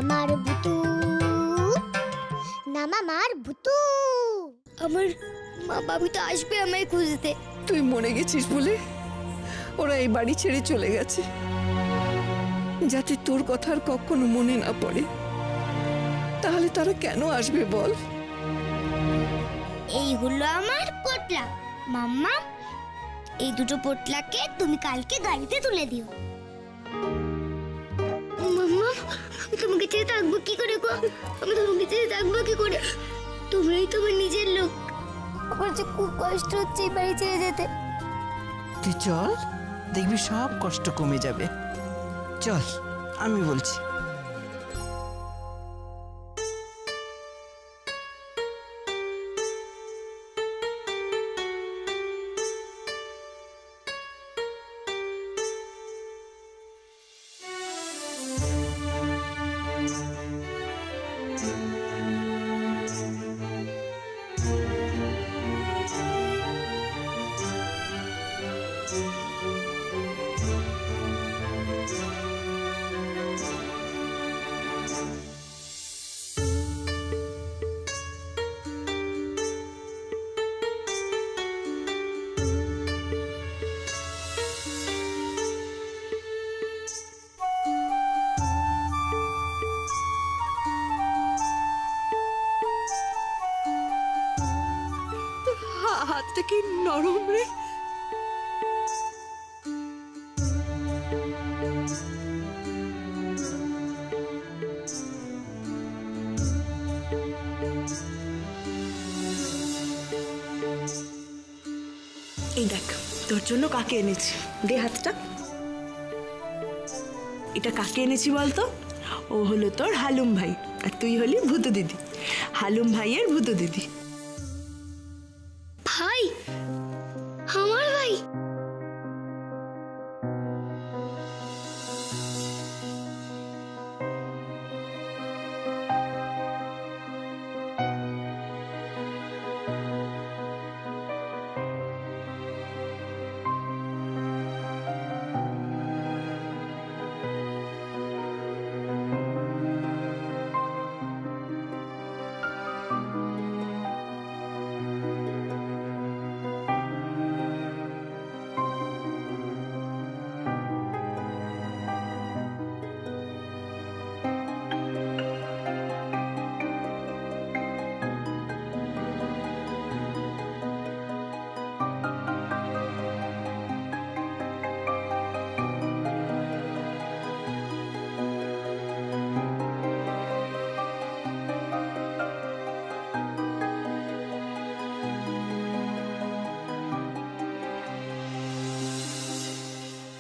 মামার ভুতু, না মামার ভুতু। আমার মা বাবু তো আসবে আমায় খুঁজতে। তুই মরে গেছিস বলে ওরা এই বাড়ি ছেড়ে চলে গেছে, যাতে তোর কথা আর কখনো মনে না পড়ে। তাহলে তারা কেন আসবে বল? এই হলো আমার পোটলা। মাম্মা, এই দুটো পোটলাকে তুমি কালকে গাড়িতে তুলে দিও। মাম্মা, আমি তোমাকে ছেড়ে থাকবো কি করে গো? আমি তোমাকে ছেড়ে থাকবো কি করে? তোমরাই তোমার নিজের লোক। আমার যে খুব কষ্ট হচ্ছে এই বাড়ি ছেড়ে যেতে। তুই চল, দেখবি সব কষ্ট কমে যাবে। চল, আমি বলছি। হাতটা কি নরম রে? এই দেখ, তোর জন্য কাকে এনেছি। দে হাতটা। এটা কাকে এনেছি বলতো? ও হলো তোর হালুম ভাই, আর তুই হলি ভূত দিদি। হালুম ভাইয়ের ভূত দিদি। ভাই, আমার ভাই।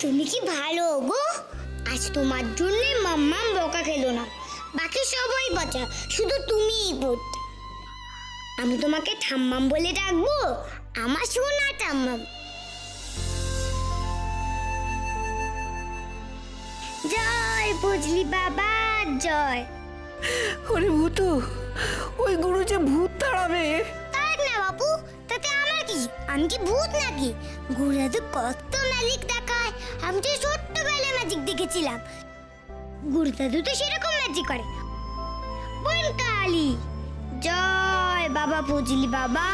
তুমি কি ভালো গো? আজ তোমার জন্য মাম্মা বকা খেলো না, বাকি সবাই বাঁচা, শুধু তুমিই ভূত। আমি তোমাকে ঠাম্মাম বলে ডাকবো, আমার সোনা ঠাম্মাম। জয় বুঝলি বাবা, জয়। ওরে ভূত, ওই গুরু যে ভূত তাড়াবে। তাই না বাপু, তাতে আমার কি? আমি কি ভূত নাকি? গুরু তো কত ম্যাজিক দেখায়, আমি তো ছোট্টবেলায় ম্যাজিক দেখেছিলাম। গুরু দাদু তো সেরকম ম্যাজিক করে। বোন কালী জয়, বাবা বুঝলি বাবা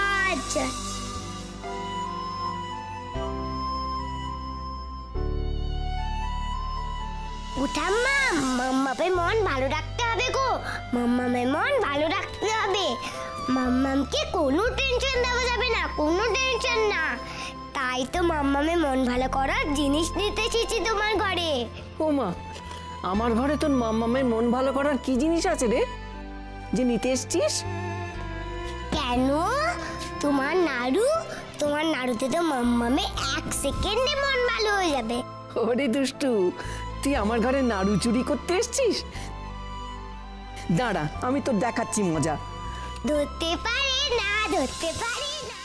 জয়। উঠাম্মা, মাম্মাপের মন ভালো রাখতে হবে গো। মাম্মামের মন ভালো রাখতে হবে। মাম্মামকে কোনো টেনশন দেওয়া যাবে না, কোনো টেনশন না। তাই তো মাম্মামের মন ভালো করার জিনিস নিতে এসেছি তোমার ঘরে। ও মা, আমার ঘরে তোর মাম্মামের মন ভালো করার কি জিনিস আছে রে যে নিতে এসছিস? কেন? তোমার নাড়ু, তোমার নাড়ুতে তো মাম্মামে 1 সেকেন্ডে মন ভালো হয়ে যাবে। ওরে দুষ্টু, তুই আমার ঘরে নাড়ু চুরি করতে এসছিস? দাঁড়া, আমি তোর দেখাচ্ছি মজা। ধরতে পারে না, ধরতে পারে না।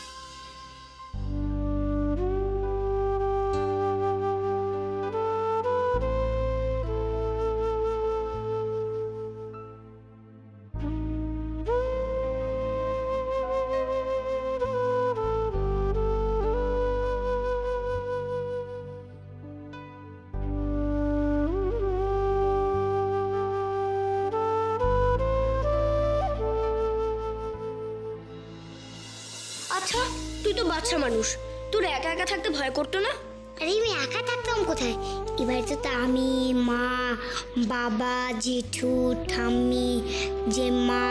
আচ্ছা তুই তো বাচ্চা মানুষ, তোর একা একা থাকতে ভয় করতো না? আরে আমি একা থাকতাম কোথায়? এবারে তো আমি, মা, বাবা, জেঠু, ঠাম্মি, জেম্মা,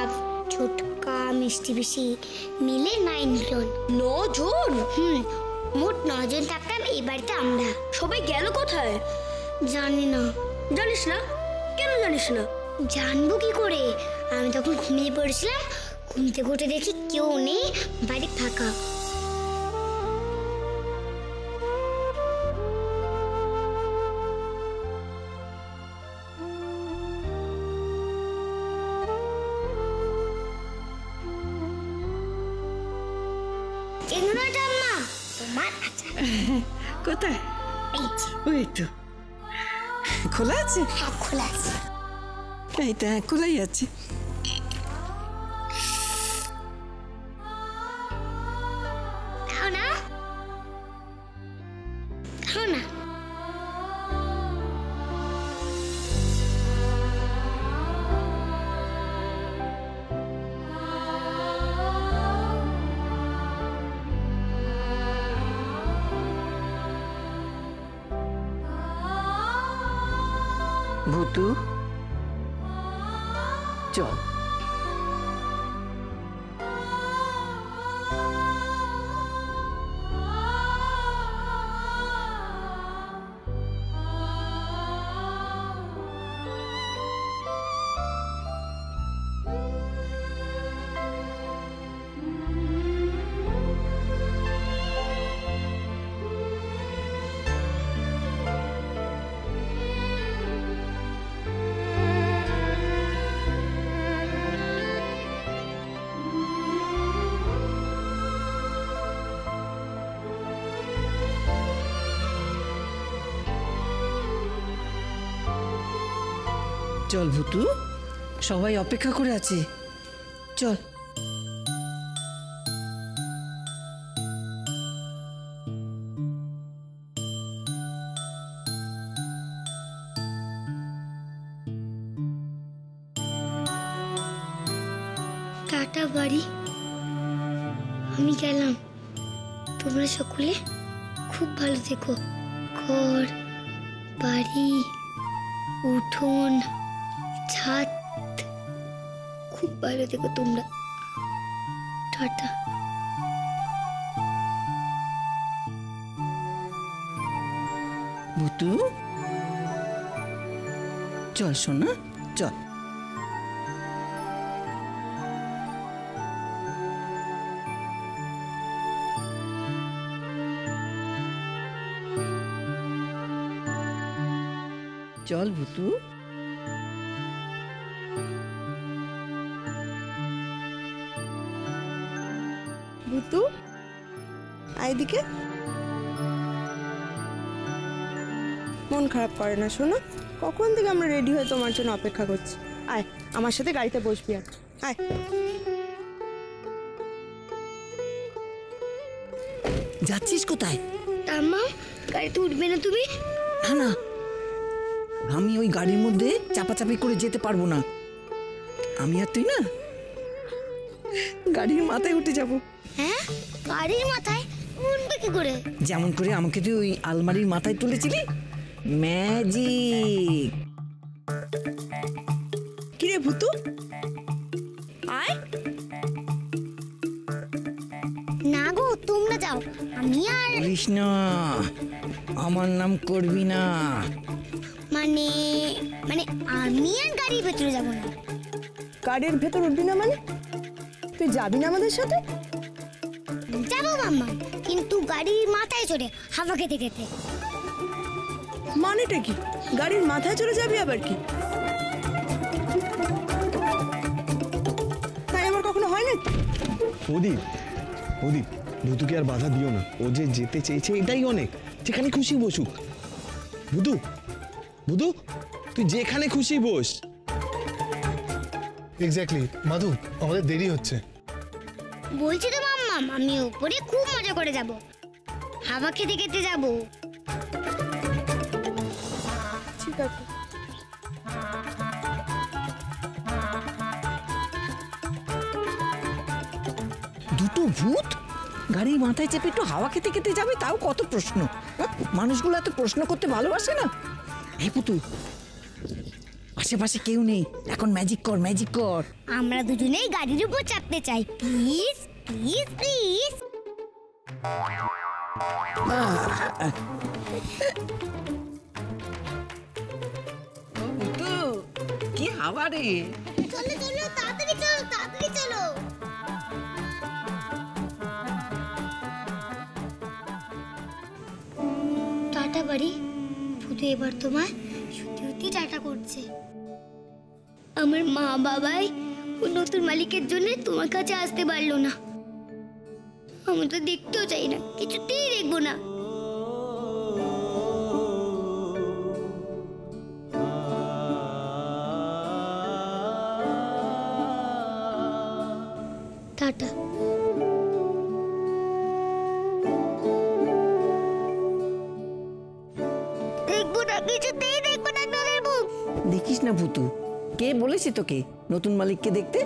ছোটকা, মিষ্টি পিসি মিলে 9 জন। 9 জন? মোট 9 জন থাকতাম এই বাড়িতে আমরা। সবাই গেল কোথায়? জানি না। জানিস না? কেন জানিস না? জানবো কি করে? আমি তখন ঘুমিয়ে পড়েছিলাম, ঘুম থেকে উঠে দেখি কেউ নেই, বাড়ি ফাঁকা। তোমার কোথায়? এই যে, ওই তো খোলা আছে। হ্যাঁ, খোলা আছে। এইটা খোলাই আছে। খাও না, খাও না। ভূতু চল। চল ভূতু, সবাই অপেক্ষা করে আছে, চল। টাটা বাড়ি, আমি গেলাম। তোমরা সকলে খুব ভালো থেকো। ঘর বাড়ি, উঠোন, ছাদ, খুব ভালো থেকো তোমরা। টাটা। ভূতু চল সোনা, চল। চল ভূতু। ভূতু আইদিকে। মন খারাপ করে না শোনো, কখন থেকে আমরা রেডি হয়ে তোমার জন্য অপেক্ষা করছি। আয় আমার সাথে গাড়িতে বসবি, আর আয়। যাচ্ছিস কোথায়? আম্মা, গাড়িতে উঠবে না তুমি? না না, আমি ওই গাড়ির মধ্যে চাপাচাপি করে যেতে পারবো না। আমি আর তুই না গাড়ির মাথায় উঠে যাব। হ্যাঁ, গাড়ির মাথায় উঠবে কি করে? যেমন করে আমাকে তুই ওই আলমারির মাথায় তুলেছিলি, ম্যাজিক। কিরে ভূতু, আয়। না গো, তোমরা যাও, আমি আর কৃষ্ণ আমার নাম করবি না। মানে মানে আমি আর গাড়ির ভেতরে যাব না। গাড়ির ভেতর উঠবি না মানে? তুই যাবি না আমাদের সাথে? যাবো মাম্মা, কিন্তু গাড়ির মাথায় চড়ে হাওয়া খেতে খেতে। মানেটা কি? গাড়ির মাথায় চড়ে যাবি আবার কি? তাই আমার কখনো হয় না। প্রদীপ, প্রদীপ, ভূতুকে আর বাধা দিও না। ও যে যেতে চেয়েছে এটাই অনেক। যেখানে খুশি বসুক। ভূতু, ভূতু, তুই যেখানে খুশি বস। এক্স্যাক্টলি মাধু, আমাদের দেরি হচ্ছে। বলছি তো মাম্মা, আমি উপরে খুব মজা করে যাব, হাওয়া খেতে খেতে যাব। ঠিক আছে। দুটো ভূত গাড়ির মাথায় চেপে একটু হাওয়া খেতে খেতে যাবে, তাও কত প্রশ্ন। মানুষগুলো এত প্রশ্ন করতে ভালোবাসে না। এই পুতু, আশেপাশে কেউ নেই, এখন ম্যাজিক কর, ম্যাজিক কর। আমরা দুজনেই গাড়ির উপর চাপতে চাই, প্লিজ প্লিজ প্লিজ। পুতু, কি হাওয়া রে! চলো চলো, তাড়াতাড়ি চলো, তাড়াতাড়ি চলো। টাটা বাড়ি। ভূতু এবার তোমায় সত্যি সত্যি টাটা করছে। আমার মা বাবাই ও নতুন মালিকের জন্য তোমার কাছে আসতে পারলো না। আমি তো দেখতেও চাই না, কিছুতেই দেখবো না। টাটা। দেখবো না, কিছুতেই দেখবো না তোদের মুখ। দেখিস না ভুতু, কে বলেছে তোকে নতুন মালিককে দেখতে?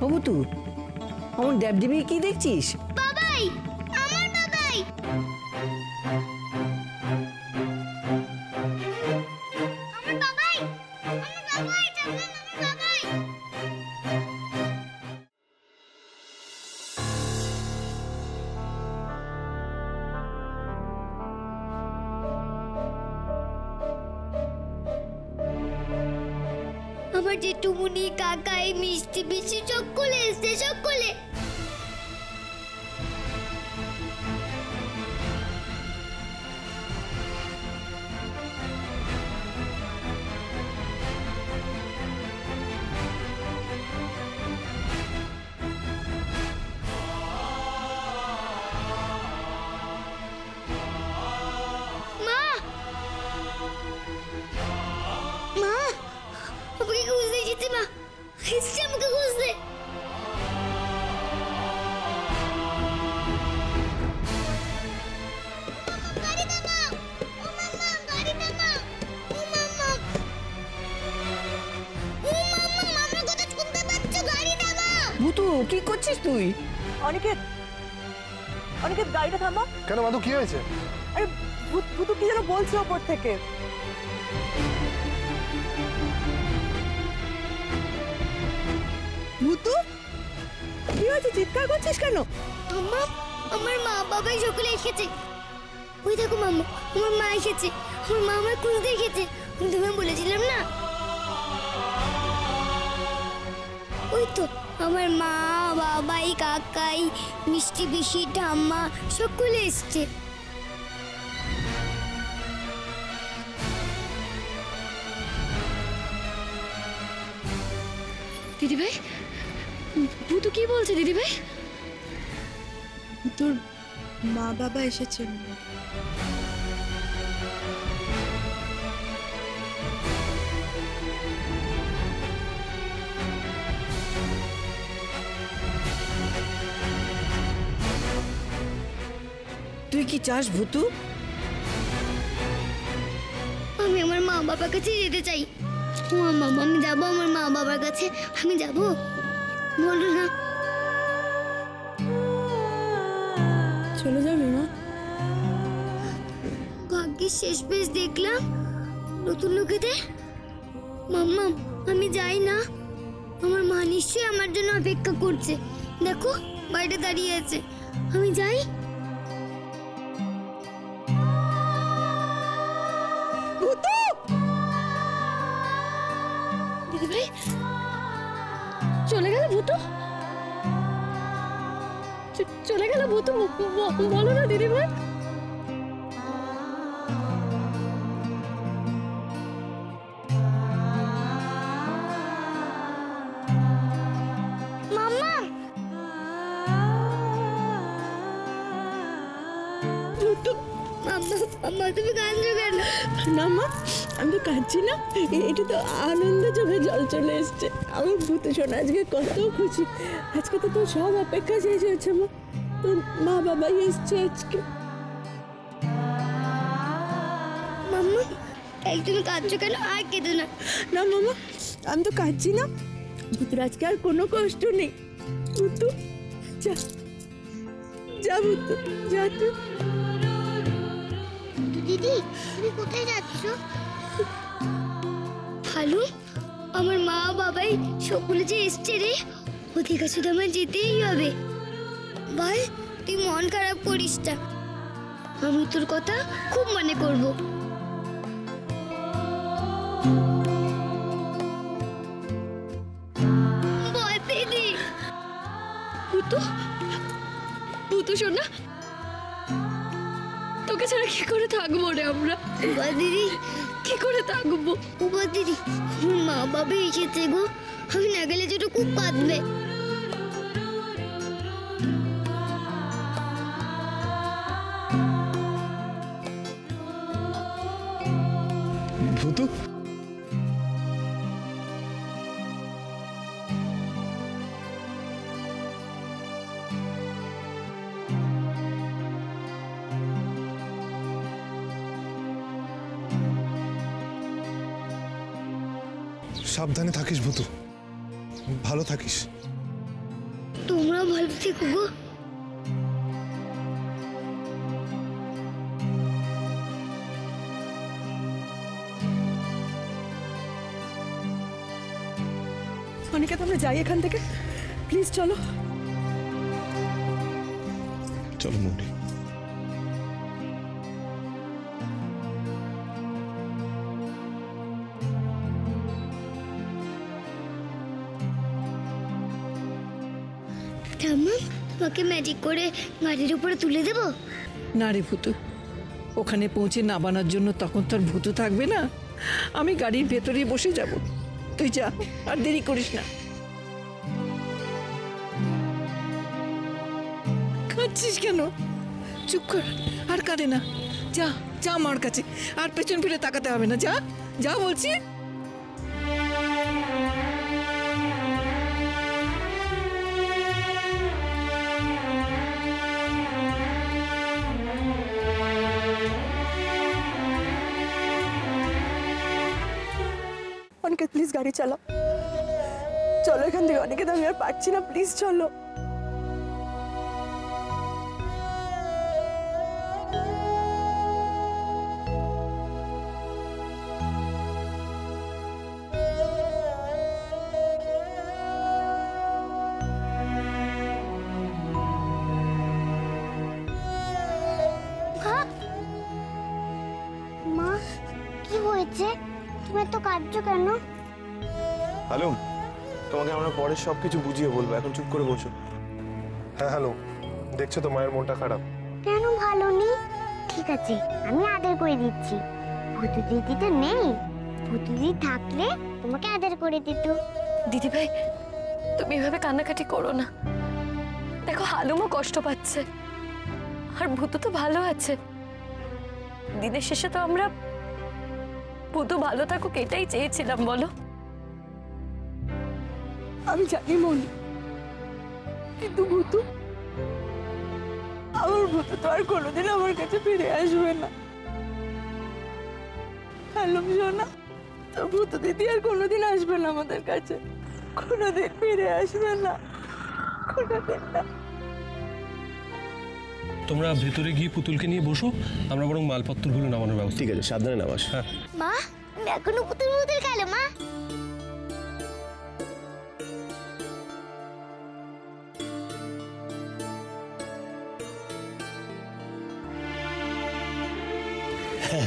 ও ভুতু, আমার ড্যাবডিবি কি দেখছিস? বাবাই, আমার বাবাই। আমার বাবাই, আমার বাবাই, জানলাম আমার বাবাই। আমার জেঠুমনি, কাকাই, মিষ্টি পিসি সকলে এসছে, সকলে। মা, মা, আমাকে খুঁজতে এসেছে। মা এসছে আমাকে খুঁজতে। গাড়ি থামাও, ও মাম্মা, গাড়ি থামাও, ও মাম্মা, ও মাম্মা, আমার কথা শুনতে পাচ্ছ? গাড়ি থামাও। ভুতু, কি করছিস তুই? অনিকেত, অনিকেত গাড়িটা থামা। কেন মাধু, কি হয়েছে? আরে ভূতু কি যেন বলছে ওপর থেকে। ভূতু, কি হয়েছে? চিৎকার করছিস কেন? মাম্মা, আমার মা বাবাই সকলে এসেছে। ওই দেখো মাম্মা, আমার মা এসেছে। আমার মা আমার খুঁজতে এসেছে। আমি তোমায় বলেছিলাম না? ওই তো আমার মা বাবাই, কাকাই, মিষ্টি পিসি, ঠাম্মা সকলে এসছে। দিদিভাই, ভূতু কি বলছে দিদিভাই? তোর মা বাবা এসেছেন। তুই কি চাস ভুতু? আমি আমার মা বাবার কাছে যেতে চাই। ও মামা, আমি যাবো আমার মা বাবার কাছে। আমি যাবো, বলো না। চলে যাবি মা? ভাগ্যের শেষ পেশ দেখলাম নতুন লোকেদের। মাম্মা, আমি যাই না। আমার মা নিশ্চয়ই আমার জন্য অপেক্ষা করছে। দেখো বাইরে দাঁড়িয়ে আছে। আমি যাই। দিদিভাই, ভূতু চলে গেল ভূতু, বলো না দিদিভাই। মাম্মা মাম্মা তুমি কাঁদছো কেন? না মা, আমি তো কাঁদছি না, এটা তো আনন্দ চোখে জল চলে এসছে। আমার ভূত শোনা আজকে কত খুশি। আজকে তো তোর সব অপেক্ষা শেষ হয়েছে মা, তোর মা বাবাই এসছে আজকে। মাম্মা তাই তুমি কাঁদছো কেন? আর কেঁদো না। না মামা, আমি তো কাঁদছি না, ভূতের আজকে আর কোনো কষ্ট নেই। ভূতু যা, যা ভূতু যা তুই। দিদি তুমি কোথায় যাচ্ছ? ভালো, আমার মা বাবাই সকলে যে এসছে রে, ওদের কাছে তো আমার যেতেই হবে। বল তুই মন খারাপ করিস না, আমি তোর কথা খুব মনে করব। বল দিদি। ভূতু ভূতু শোনা, তোকে ছাড়া কি করে থাকবো রে আমরা? বল দিদি, কি করে থাকবো? বল দিদি, আমার মা বাবা এসেছে গো, আমি না গেলে যেটা খুব কাঁদবে। ভূতু সাবধানে থাকিস ভূতু, ভালো থাকিস। তোমরা ভালো থেকো গো। অনিকেত আমরা যাই এখান থেকে, প্লিজ চলো। চলো মৌরি। ঠাম্মা তোমাকে ম্যাজিক করে গাড়ির উপরে তুলে দেবো? না রে ভূতু, ওখানে পৌঁছে নামানোর জন্য তখন তোর ভূতু থাকবে না, আমি গাড়ির ভেতরেই বসে যাব। তুই যা, আর দেরি করিস না। কাঁদছিস কেন? চুপ কর, আর কাঁদে না। যা যা আমার কাছে, আর পেছন ফিরে তাকাতে হবে না। যা যা বলছি। অনিকেত প্লিজ গাড়ি চালাও, চলো এখান থেকে। অনিকেত আমি আর পারছি না, প্লিজ চলো। মা কি হয়েছে? তুমি তো কাঁদছো কেন? হ্যালো, তোমাকে আমরা পরে সবকিছু বুঝিয়ে বলবো, এখন চুপ করে বসো। হ্যাঁ হ্যালো, দেখছো তো মায়ের মনটা খারাপ। কেন ভালো নেই? ঠিক আছে আমি আদর করে দিচ্ছি। ভূতু দিদি তো নেই, ভূতু দিদি থাকলে তোমাকে আদর করে দিত। দিদিভাই তুমি এভাবে কান্নাকাটি করো না, দেখো হালুমও কষ্ট পাচ্ছে, আর ভূতু তো ভালো আছে। দিনের শেষে তো আমরা ভূতু ভালো থাকুক এটাই চেয়েছিলাম, বলো? আমি জানি মনি, কিন্তু ভূতু, আমার ভূতু তো আর কোনোদিন আমার কাছে ফিরে আসবে না। হ্যালো সোনা, তোর ভূতু দিদি আর কোনোদিন আসবে না আমাদের কাছে, কোনোদিন ফিরে আসবে না, কোনোদিন না। তোমরা ভেতরে গিয়ে পুতুলকে নিয়ে বসো, আমরা বরং মালপত্রগুলো নামানোর ব্যবস্থা। ঠিক আছে, সাবধানে নামাস। হ্যাঁ মা এখনো পুতুল পুতুল খেলো মা?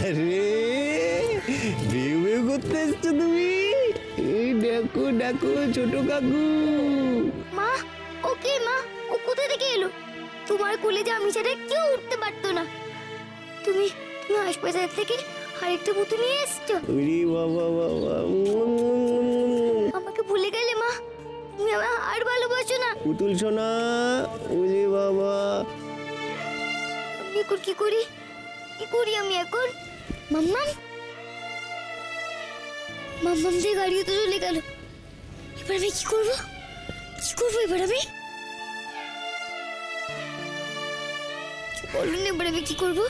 আরে বিউ বিউ করতে এসছো তুমি? এই ডাকু ডাকু ছোট কাকু। মা, ওকে মা, ও কোথা থেকে এলো? তোমার কোলে যে আমি ছাড়া কেউ উঠতে পারতো না। তুমি তুমি হাসপাতাল থেকে আরেকটা পুতুল নিয়ে এসছো। ওরে বাবা বাবা, আমাকে ভুলে গেলে মা? তুমি আমায় আর ভালোবাসো না? পুতুল সোনা, ওরে বাবা। আমি এখন কি করি? কি করি আমি এখন? মাম্মাম মাম্মাম যে গাড়িতে চলে গেল। এবার আমি কি করব? কি করবো এবার আমি? বলুন এবার আমি কি করবো?